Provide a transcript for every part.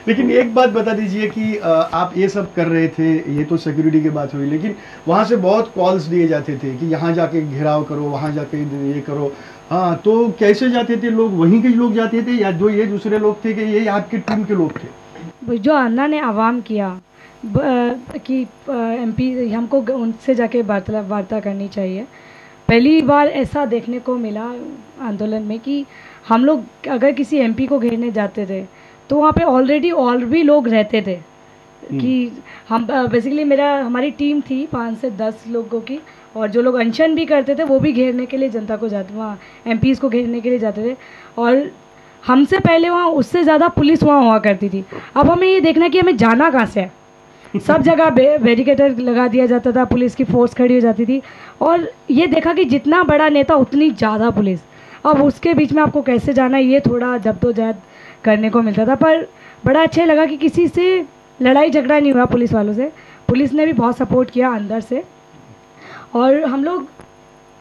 लेकिन एक बात बता दीजिए कि आप ये सब कर रहे थे, ये तो सिक्योरिटी की बात हुई, लेकिन वहाँ से बहुत कॉल्स दिए जाते थे कि यहाँ जाके घेराव करो, वहाँ जाके ये करो। हाँ, तो कैसे जाते थे लोग? वहीं के लोग जाते थे या जो ये दूसरे लोग थे कि ये आपकी टीम के लोग थे? जो अन्ना ने आवाम किया कि एमपी हमको उनसे जाके वार्ता करनी चाहिए। पहली बार ऐसा देखने को मिला आंदोलन में कि हम लोग अगर किसी एमपी को घेरने जाते थे तो वहाँ पे ऑलरेडी और भी लोग रहते थे कि हम बेसिकली हमारी टीम थी 5 से 10 लोगों की, और जो लोग अनशन भी करते थे वो भी घेरने के लिए जनता को जाते, वहाँ एमपीज़ को घेरने के लिए जाते थे। और हमसे पहले वहाँ उससे ज़्यादा पुलिस वहाँ हुआ करती थी। अब हमें ये देखना कि हमें जाना कहाँ से है। सब जगह बैरिकेटर लगा दिया जाता था, पुलिस की फोर्स खड़ी हो जाती थी, और ये देखा कि जितना बड़ा नेता उतनी ज़्यादा पुलिस। अब उसके बीच में आपको कैसे जाना है, ये थोड़ा जद्दोजहद करने को मिलता था। पर बड़ा अच्छा लगा कि किसी से लड़ाई झगड़ा नहीं हुआ पुलिस वालों से। पुलिस ने भी बहुत सपोर्ट किया अंदर से, और हम लोग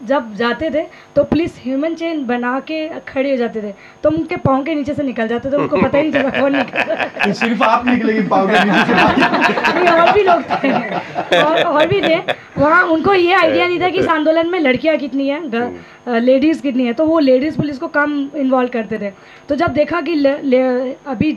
जब जाते थे तो पुलिस ह्यूमन चेन बना के खड़े हो जाते थे, तो उनके पाँव के नीचे से निकल जाते थे, उनको पता ही नहीं चला कौन निकल। सिर्फ आप निकलेगी पाँव के नीचे से? नहीं, और भी लोग थे, और भी थे वहाँ। उनको ये आइडिया नहीं था कि इस आंदोलन में लड़कियाँ कितनी हैं, लेडीज़ कितनी है, तो वो लेडीज़ पुलिस को कम इन्वॉल्व करते थे। तो जब देखा कि अभी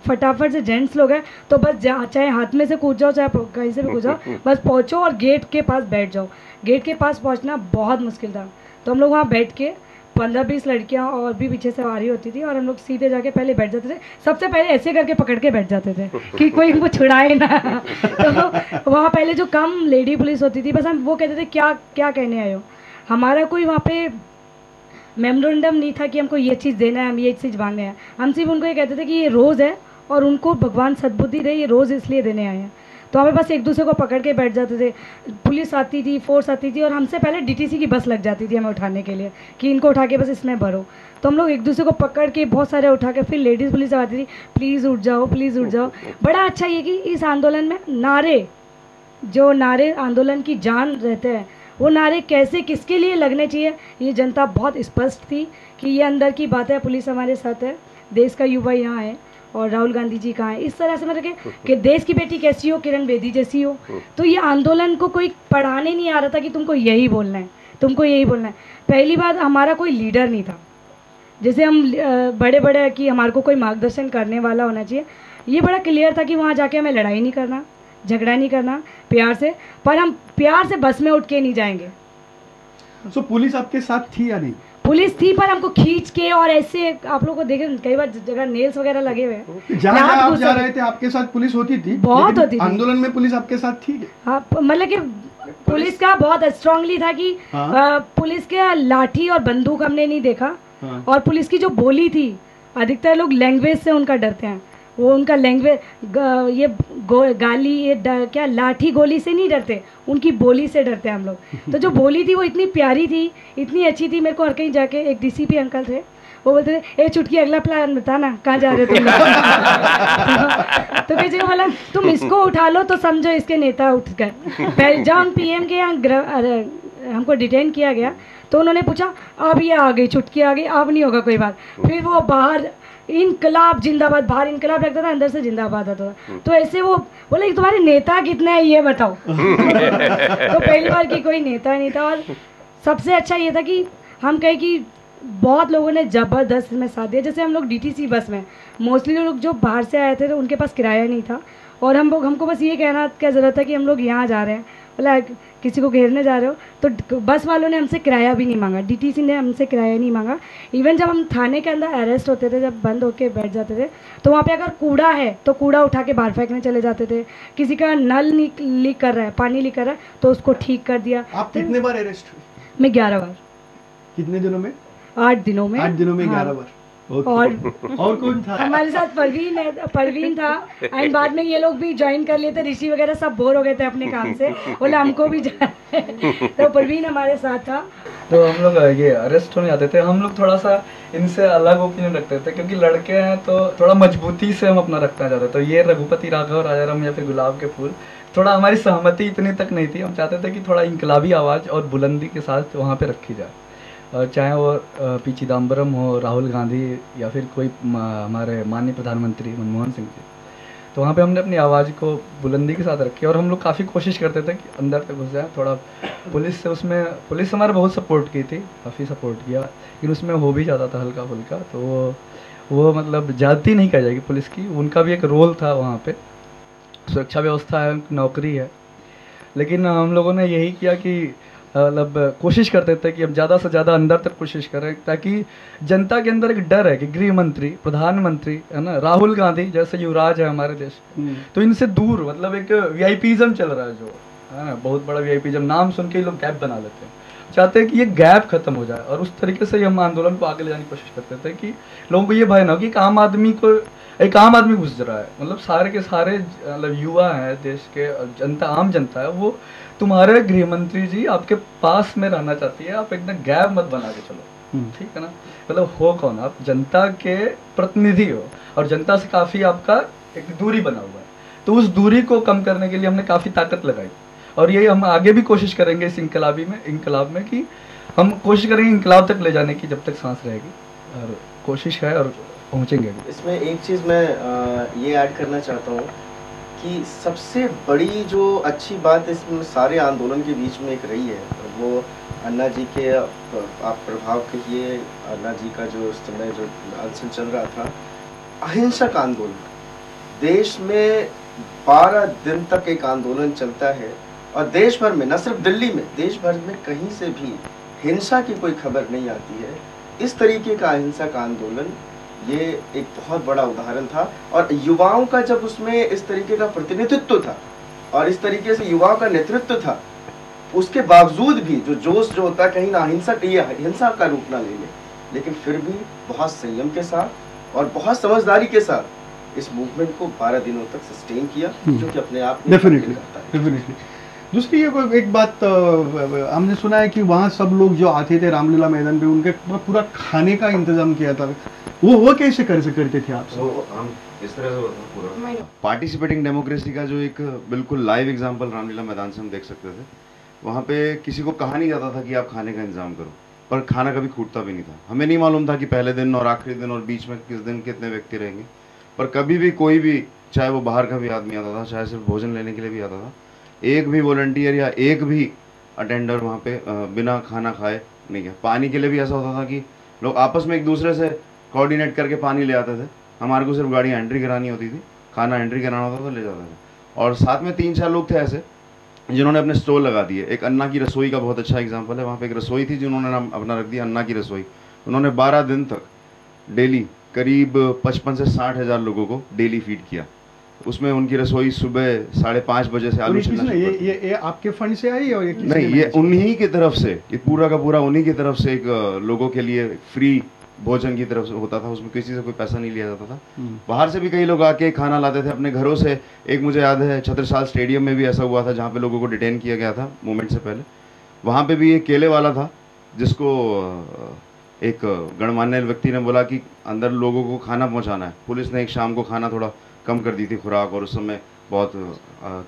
फटाफट से जेंट्स लोग हैं, तो बस चाहे हाथ में से कूद जाओ, चाहे कहीं से भी कूद जाओ, बस पहुँचो और गेट के पास बैठ जाओ। गेट के पास पहुंचना बहुत मुश्किल था, तो हम लोग वहाँ बैठ के 15-20 लड़कियाँ और भी पीछे से आ रही होती थी, और हम लोग सीधे जाके पहले बैठ जाते थे। सबसे पहले ऐसे करके पकड़ के बैठ जाते थे कि कोई इनको छुड़ाए ना। तो वहाँ पहले जो कम लेडी पुलिस होती थी, बस हम वो कहते थे क्या क्या कहने आए हो। हमारा कोई वहाँ पे मेमोरेंडम नहीं था कि हमको ये चीज़ देना है, हम ये चीज़ मांगने हैं। हम सिर्फ उनको ये कहते थे कि ये रोज़ है और उनको भगवान सद्बुद्धि दे, ये रोज़ इसलिए देने आए हैं। तो हमें बस एक दूसरे को पकड़ के बैठ जाते थे। पुलिस आती थी, फोर्स आती थी, और हमसे पहले डीटीसी की बस लग जाती थी हमें उठाने के लिए कि इनको उठा के बस इसमें भरो। तो हम लोग एक दूसरे को पकड़ के बहुत सारे उठा के, फिर लेडीज़ पुलिस आती थी, प्लीज़ उठ जाओ, प्लीज़ उठ जाओ। बड़ा अच्छा ये कि इस आंदोलन में जो नारे आंदोलन की जान रहते हैं, वो नारे कैसे किसके लिए लगने चाहिए, ये जनता बहुत स्पष्ट थी कि ये अंदर की बात है, पुलिस हमारे साथ है, देश का युवा यहाँ है, और राहुल गांधी जी कहाँ हैं। इस तरह से मतलब कि देश की बेटी कैसी हो, किरण बेदी जैसी हो। तो ये आंदोलन को कोई पढ़ाने नहीं आ रहा था कि तुमको यही बोलना है, तुमको यही बोलना है। पहली बात, हमारा कोई लीडर नहीं था, जैसे हम बड़े बड़े कि हमारे को कोई मार्गदर्शन करने वाला होना चाहिए। ये बड़ा क्लियर था कि वहाँ जाके हमें लड़ाई नहीं करना, झगड़ा नहीं करना, प्यार से, पर हम प्यार से बस में उठ के नहीं जाएंगे। तो पुलिस आपके साथ थी या नहीं? पुलिस थी, पर हमको खींच के, और ऐसे आप लोगों को देखे कई बार जगह नेल्स वगैरह लगे हुए हैं। जहाँ आप जा रहे थे आपके साथ पुलिस होती थी? बहुत होती थी। आंदोलन में पुलिस आपके साथ थी? हाँ, मतलब कि पुलिस का बहुत स्ट्रांगली था कि पुलिस के लाठी और बंदूक हमने नहीं देखा। और पुलिस की जो बोली थी, अधिकतर लोग लैंग्वेज से उनका डरते हैं, वो उनका लैंग्वेज ये गाली, ये क्या लाठी गोली से नहीं डरते, उनकी बोली से डरते हैं हम लोग। तो जो बोली थी वो इतनी प्यारी थी, इतनी अच्छी थी। मेरे को हर कहीं जाके एक डीसीपी अंकल थे, वो बोलते थे, ए चुटकी अगला प्लान बताना, कहाँ जा रहे तुम? तो किसी को बोला तुम इसको उठा लो तो समझो इसके नेता उठ गए। जब हम पीएम के यहाँ हमको डिटेन किया गया, तो उन्होंने पूछा अब ये आ गई, चुटकी आ गई, अब नहीं होगा कोई बात। फिर वो बाहर इनकलाब जिंदाबाद, बाहर इनकलाब लगता था, अंदर से जिंदाबाद आता था। तो ऐसे वो बोले तुम्हारे नेता कितने हैं ये बताओ। तो पहली बार की कोई नेता नहीं था। और सबसे अच्छा ये था कि हम कहे कि बहुत लोगों ने ज़बरदस्त में साथ दिया। जैसे हम लोग डीटीसी बस में, मोस्टली लोग जो बाहर से आए थे तो उनके पास किराया नहीं था, और हमको बस ये कहना क्या ज़रूरत है कि हम लोग यहाँ जा रहे हैं, बोला किसी को घेरने जा रहे हो, तो बस वालों ने हमसे किराया भी नहीं मांगा, डीटीसी ने हमसे किराया नहीं मांगा। इवन जब हम थाने के अंदर अरेस्ट होते थे, जब बंद होके बैठ जाते थे, तो वहाँ पे अगर कूड़ा है तो कूड़ा उठा के बाहर फेंकने चले जाते थे। किसी का नल लीक कर रहा है, पानी लीक कर रहा है, तो उसको ठीक कर दिया। आप कितने बार अरेस्ट हुए? मैं 11 बार। कितने दिनों में? 8 दिनों में। 8 दिनों में 11 बार। और कौन था? हमारे साथ परवीन था। एंड बाद में ये लोग भी ज्वाइन कर लिए थे, ऋषि वगैरह सब बोर हो गए थे अपने काम से, बोले हमको भी तो परवीन हमारे साथ था। तो हम लोग ये अरेस्ट होने आते थे, हम लोग थोड़ा सा इनसे अलग ओपिनियन रखते थे, क्योंकि लड़के हैं तो थोड़ा मजबूती से हम अपना रखना चाहते थे। तो ये रघुपति राघव, राजाराम या फिर गुलाब के फूल, थोड़ा हमारी सहमति इतनी तक नहीं थी। हम चाहते थे कि थोड़ा इनकलाबी आवाज़ और बुलंदी के साथ वहाँ पे रखी जाए, चाहे वो पी चिदम्बरम हो, राहुल गांधी, या फिर कोई हमारे माननीय प्रधानमंत्री मनमोहन सिंह जी। तो वहाँ पे हमने अपनी आवाज़ को बुलंदी के साथ रखी और हम लोग काफ़ी कोशिश करते थे कि अंदर तक घुस जाए थोड़ा। पुलिस से उसमें पुलिस हमारा बहुत सपोर्ट की थी, काफ़ी सपोर्ट किया, लेकिन उसमें हो भी जाता था हल्का फुल्का। तो वो मतलब ज़्यादती नहीं कह जाएगी पुलिस की, उनका भी एक रोल था वहाँ पे, सुरक्षा व्यवस्था है, उनकी नौकरी है। लेकिन हम लोगों ने यही किया कि मतलब कोशिश करते थे कि हम ज़्यादा से ज़्यादा अंदर तक कोशिश करें, ताकि जनता के अंदर एक डर है कि गृह मंत्री, प्रधानमंत्री है ना, राहुल गांधी जैसे युवराज है हमारे देश, तो इनसे दूर, मतलब एक वीआईपीज़म चल रहा है जो है, बहुत बड़ा वीआईपीज़म, नाम सुन के ही लोग गैप बना लेते हैं। चाहते हैं कि ये गैप खत्म हो जाए, और उस तरीके से ही हम आंदोलन को आगे ले जाने की कोशिश करते थे कि लोगों को ये भय ना हो कि एक आम आदमी घुस रहा है, मतलब सारे के सारे मतलब युवा हैं देश के, जनता, आम जनता है, वो तुम्हारे गृह मंत्री जी आपके पास में रहना चाहती है, आप एकदम गैप मत बना के चलो, ठीक है ना। मतलब हो कौन आप, जनता के प्रतिनिधि हो, और जनता से काफ़ी आपका एक दूरी बना हुआ है। तो उस दूरी को कम करने के लिए हमने काफ़ी ताकत लगाई, और यही हम आगे भी कोशिश करेंगे इस इनकलाब में कि हम कोशिश करेंगे इनकलाब तक ले जाने की जब तक सांस रहेगी, और कोशिश है और पहुँचेंगे। इसमें एक चीज़ मैं ये ऐड करना चाहता हूँ कि सबसे बड़ी जो अच्छी बात इसमें सारे आंदोलन के बीच में एक रही है, वो अन्ना जी के आप प्रभाव कहिए, अन्ना जी का जो उस समय जो अनशन चल रहा था, अहिंसक आंदोलन, देश में 12 दिन तक एक आंदोलन चलता है, और देश भर में, न सिर्फ दिल्ली में, देश भर में कहीं से भी हिंसा की कोई खबर नहीं आती है। इस तरीके का अहिंसक आंदोलन ये एक बहुत बड़ा उदाहरण था, और युवाओं का जब उसमें इस तरीके का प्रतिनिधित्व था और इस तरीके से युवाओं का नेतृत्व था, उसके बावजूद भी जो जोश जो होता है कहीं ना हिंसा का रूप ना ले ले, लेकिन फिर भी बहुत संयम के साथ और बहुत समझदारी के साथ इस मूवमेंट को 12 दिनों तक सस्टेन किया, जो कि अपने आप में डेफिनेटली। दूसरी एक बात हमने सुना है कि वहाँ सब लोग जो आते थे रामलीला मैदान पे, उनके पूरा खाने का इंतजाम किया था, वो कैसे करते थे आप? हम इस तरह से पूरा पार्टिसिपेटिंग डेमोक्रेसी का जो एक बिल्कुल लाइव एग्जांपल रामलीला मैदान से हम देख सकते थे। वहाँ पे किसी को कहा नहीं जाता था कि आप खाने का इंतजाम करो, पर खाना कभी खूटता भी नहीं था। हमें नहीं मालूम था कि पहले दिन और आखिरी दिन और बीच में किस दिन कितने व्यक्ति रहेंगे, पर कभी भी कोई भी, चाहे वो बाहर का भी आदमी आता था, चाहे सिर्फ भोजन लेने के लिए भी आता था, एक भी वॉलंटियर या एक भी अटेंडर वहाँ पे बिना खाना खाए नहीं गया। पानी के लिए भी ऐसा होता था कि लोग आपस में एक दूसरे से कोऑर्डिनेट करके पानी ले आते थे, हमारे को सिर्फ गाड़ी एंट्री करानी होती थी, खाना एंट्री कराना होता था, ले जाते थे। और साथ में 3-4 लोग थे ऐसे जिन्होंने अपने स्टॉल लगा दिए। एक अन्ना की रसोई का बहुत अच्छा एग्जांपल है, वहाँ पे एक रसोई थी जिन्होंने नाम अपना रख दिया अन्ना की रसोई। उन्होंने 12 दिन तक डेली करीब 55 से 60 हज़ार लोगों को डेली फीड किया। उसमें उनकी रसोई सुबह 5:30 बजे से आलू छिलना। ये आपके फंड से आई और ये नहीं, ये उन्हीं की तरफ से, ये पूरा का पूरा उन्हीं की तरफ से एक लोगों के लिए फ्री भोजन की तरफ से होता था, उसमें किसी से कोई पैसा नहीं लिया जाता था। बाहर से भी कई लोग आके खाना लाते थे अपने घरों से। एक मुझे याद है छत्रसाल स्टेडियम में भी ऐसा हुआ था, जहाँ पे लोगों को डिटेन किया गया था मूवमेंट से पहले। वहाँ पे भी एक केले वाला था जिसको एक गणमान्य व्यक्ति ने बोला कि अंदर लोगों को खाना पहुँचाना है। पुलिस ने एक शाम को खाना थोड़ा कम कर दी थी खुराक, और उस समय बहुत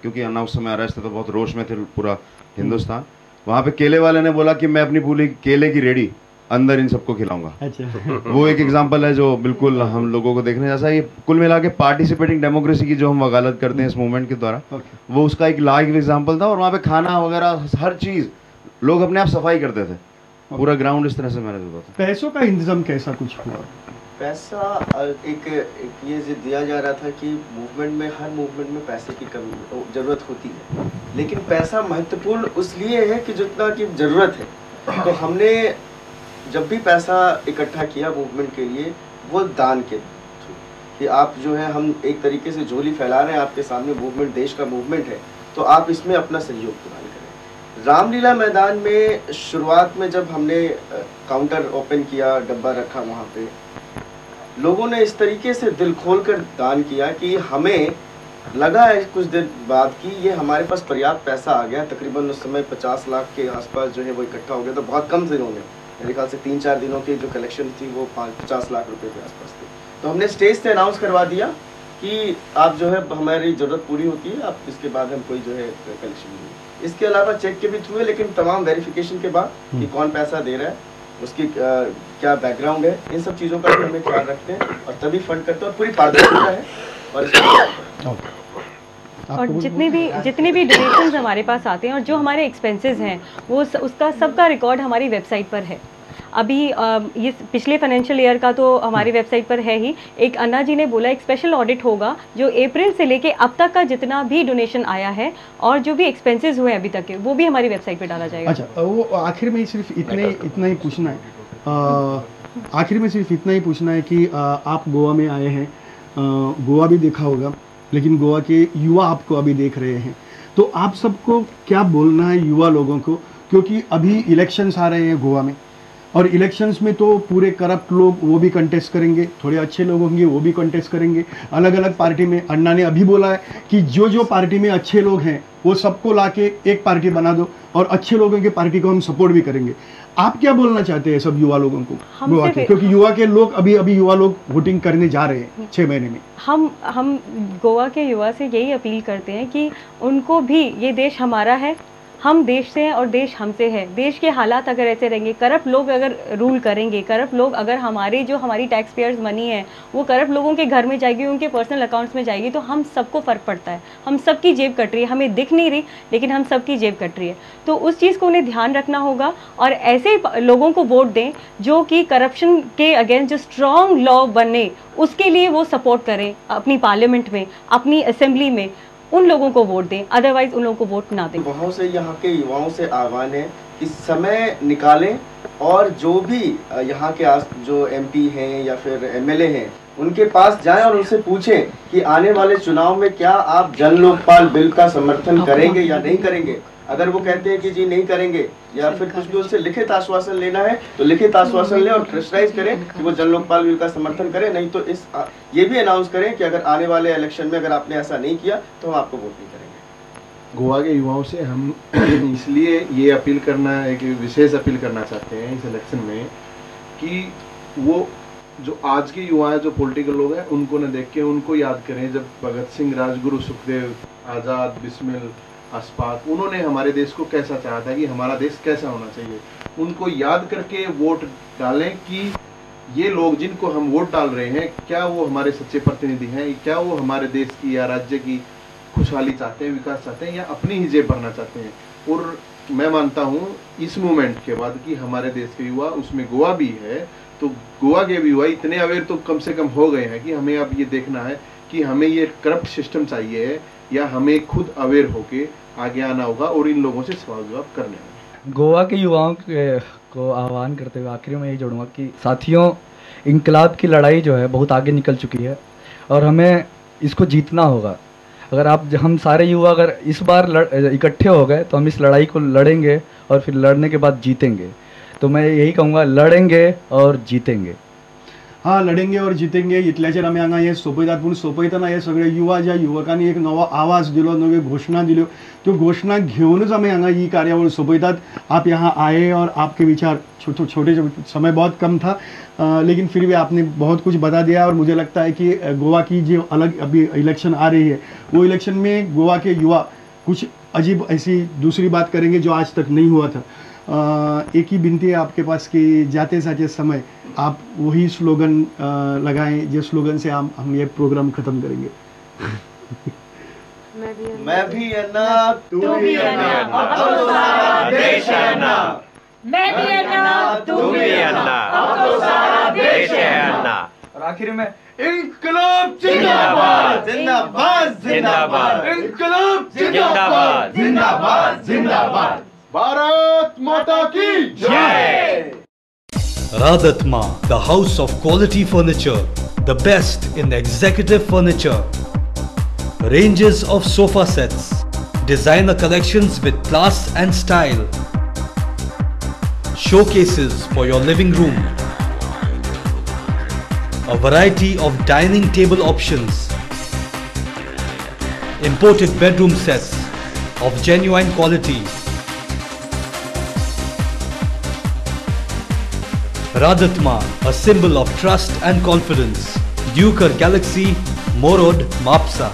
क्योंकि अन्ना उस समय अरेस्ट थे तो बहुत रोष में थे पूरा हिंदुस्तान। वहाँ पे केले वाले ने बोला कि मैं अपनी पूरी केले की रेडी अंदर इन सबको खिलाऊंगा। अच्छा। वो एक एग्जांपल है जो बिल्कुल हम लोगों को देखने जैसा। ये कुल मिला के पार्टिसिपेटिंग डेमोक्रेसी की जो हम वकालत करते हैं इस मूवमेंट के द्वारा, वो उसका एक लाइव एग्जांपल था। और वहाँ पे खाना वगैरह हर चीज़ लोग अपने आप सफाई करते थे, पूरा ग्राउंड इस तरह से मैनेज होता था। पैसों का इंतजाम कैसा कुछ हुआ? पैसा एक ये दिया जा रहा था कि मूवमेंट में, हर मूवमेंट में पैसे की कमी ज़रूरत होती है, लेकिन पैसा महत्वपूर्ण इसलिए है कि जितना की ज़रूरत है। तो हमने जब भी पैसा इकट्ठा किया मूवमेंट के लिए, वो दान के थ्रू, कि आप जो है, हम एक तरीके से झोली फैला रहे हैं आपके सामने, मूवमेंट देश का मूवमेंट है, तो आप इसमें अपना सहयोग प्रदान करें। रामलीला मैदान में शुरुआत में जब हमने काउंटर ओपन किया, डब्बा रखा वहाँ पे, लोगों ने इस तरीके से दिल खोल कर दान किया कि हमें लगा है कुछ देर बाद कि ये हमारे पास पर्याप्त पैसा आ गया। तकरीबन उस समय 50 लाख के आसपास जो है वो इकट्ठा हो गया। तो बहुत कम दिनों में, मेरे ख्याल से 3-4 दिनों की जो कलेक्शन थी वो 50 लाख रुपए के आसपास थी। तो हमने स्टेज से अनाउंस करवा दिया कि आप जो है, हमारी ज़रूरत पूरी होती है, आप इसके बाद हम कोई जो है कलेक्शन नहीं। इसके अलावा चेक के भी थ्रू है, लेकिन तमाम वेरिफिकेशन के बाद कि कौन पैसा दे रहा है, उसकी क्या बैकग्राउंड है, इन सब चीज़ों का भी हमें ख्याल रखते हैं और तभी फंड करते हैं। और पूरी पारदर्शिता है और इसको और जितने भी डोनेशंस हमारे पास आते हैं और जो हमारे एक्सपेंसेस हैं वो उसका सबका रिकॉर्ड हमारी वेबसाइट पर है। अभी ये पिछले फाइनेंशियल ईयर का तो हमारी वेबसाइट पर है ही। एक अन्ना जी ने बोला एक स्पेशल ऑडिट होगा जो अप्रैल से लेके अब तक का जितना भी डोनेशन आया है और जो भी एक्सपेंसेस हुए अभी तक के वो भी हमारी वेबसाइट पर डाला जाएगा। अच्छा, वो आखिर में सिर्फ इतना ही पूछना है, आखिर में सिर्फ इतना ही पूछना है कि आप गोवा में आए हैं, गोवा भी देखा होगा, लेकिन गोवा के युवा आपको अभी देख रहे हैं, तो आप सबको क्या बोलना है युवा लोगों को? क्योंकि अभी इलेक्शंस आ रहे हैं गोवा में, और इलेक्शंस में तो पूरे करप्ट लोग वो भी कंटेस्ट करेंगे, थोड़े अच्छे लोग होंगे वो भी कंटेस्ट करेंगे, अलग अलग पार्टी में। अन्ना ने अभी बोला है कि जो पार्टी में अच्छे लोग हैं वो सबको लाके एक पार्टी बना दो और अच्छे लोगों की पार्टी को हम सपोर्ट भी करेंगे। आप क्या बोलना चाहते हैं सब युवा लोगों को गोवा के? क्योंकि युवा के लोग अभी युवा लोग वोटिंग करने जा रहे हैं 6 महीने में। हम गोवा के युवा से यही अपील करते हैं कि उनको भी ये देश हमारा है, हम देश से हैं और देश हमसे है। देश के हालात अगर ऐसे रहेंगे, करप्ट लोग अगर रूल करेंगे, करप्ट लोग अगर हमारी टैक्स पेयर्स मनी है वो करप्ट लोगों के घर में जाएगी, उनके पर्सनल अकाउंट्स में जाएगी, तो हम सबको फ़र्क पड़ता है। हम सबकी जेब कट रही है, हमें दिख नहीं रही लेकिन हम सबकी जेब कट रही है। तो उस चीज़ को उन्हें ध्यान रखना होगा और ऐसे लोगों को वोट दें जो कि करप्शन के अगेंस्ट जो स्ट्रॉन्ग लॉ बने उसके लिए वो सपोर्ट करें अपनी पार्लियामेंट में, अपनी असेंबली में। उन लोगों को वोट दें, अदरवाइज उन लोगों को वोट ना दें। बहुत से यहाँ के युवाओं से आह्वान है कि समय निकालें और जो भी यहाँ के जो एमपी हैं या फिर एमएलए हैं उनके पास जाएं और उनसे पूछें कि आने वाले चुनाव में क्या आप जन लोकपाल बिल का समर्थन करेंगे या नहीं करेंगे। अगर वो कहते हैं कि जी नहीं करेंगे या फिर कुछ भी उनसे लिखित आश्वासन लेना है तो लिखित आश्वासन लें और प्रेशराइज करें कि वो जन लोकपाल बिल का समर्थन करें। नहीं तो ये भी अनाउंस करें कि अगर आने वाले इलेक्शन में अगर आपने ऐसा नहीं किया तो हम आपको वोट नहीं करेंगे। गोवा के युवाओं से हम इसलिए ये अपील करना, एक विशेष अपील करना चाहते हैं इस इलेक्शन में कि वो जो आज के युवा है, जो पॉलिटिकल लोग हैं, उनको न देख के उनको याद करें जब भगत सिंह, राजगुरु, सुखदेव, आज़ाद, बिस्मिल, अशफाक, उन्होंने हमारे देश को कैसा चाहा था कि हमारा देश कैसा होना चाहिए। उनको याद करके वोट डालें कि ये लोग जिनको हम वोट डाल रहे हैं क्या वो हमारे सच्चे प्रतिनिधि हैं, क्या वो हमारे देश की या राज्य की खुशहाली चाहते हैं, विकास चाहते हैं या अपनी ही जेब भरना चाहते हैं। और मैं मानता हूँ इस मूवमेंट के बाद कि हमारे देश के युवा, उसमें गोवा भी है, तो गोवा के भी युवा इतने अवेयर तो कम से कम हो गए हैं कि हमें अब ये देखना है कि हमें ये करप्ट सिस्टम चाहिए या हमें खुद अवेयर होके आगे आना होगा और इन लोगों से सवाल जवाब करने होंगे। गोवा के युवाओं को आह्वान करते हुए आखिरी में यही जोड़ूंगा कि साथियों, इंकलाब की लड़ाई जो है बहुत आगे निकल चुकी है और हमें इसको जीतना होगा। अगर हम सारे युवा अगर इस बार इकट्ठे हो गए तो हम इस लड़ाई को लड़ेंगे और फिर लड़ने के बाद जीतेंगे। तो मैं यही कहूँगा, लड़ेंगे और जीतेंगे। हाँ, लढेंगे और जितेंगे इतल्याचेर आमी हांगा हे सोपयतात, पूण सोपयतना हे सगळे युवा ज्या युवकांनी एक नवो आवाज दिलो, नव्यो घोषणा दिल्यो, त्यो घोषणा घेऊनच आमी हांगा ही कार्यावळ सोपयतात। आप यहाँ आए और आपके विचार छोटे समय बहुत कम था, लेकिन फिर भी आपने बहुत कुछ बता दिया। और मुझे लगता है कि गोवा की जो अलग अभी इलेक्शन आ रही है, वो इलेक्शन में गोवा के युवा कुछ अजीब ऐसी दूसरी बात करेंगे जो आज तक नहीं हुआ था। एक ही विनती है आपके पास कि जाते जाते समय आप वही स्लोगन लगाएं जिस स्लोगन से हम ये प्रोग्राम खत्म करेंगे। मैं भी अन्ना, तू भी अन्ना, अब तो सारा देश है अन्ना। मैं भी अन्ना, तू भी अन्ना, अब तो सारा देश है अन्ना। और आखिर में इंकलाब जिंदाबाद, जिंदाबाद, जिंदाबाद, इंकलाब जिंदाबाद, जिंदाबाद, जिंदाबाद, भारत माता की जय। Radhatma, the house of quality furniture, the best in executive furniture. Ranges of sofa sets, designer collections with class and style. Showcases for your living room. A variety of dining table options. Imported bedroom sets of genuine quality. Radhatma, a symbol of trust and confidence. Duker Galaxy, Morod, Mapsa.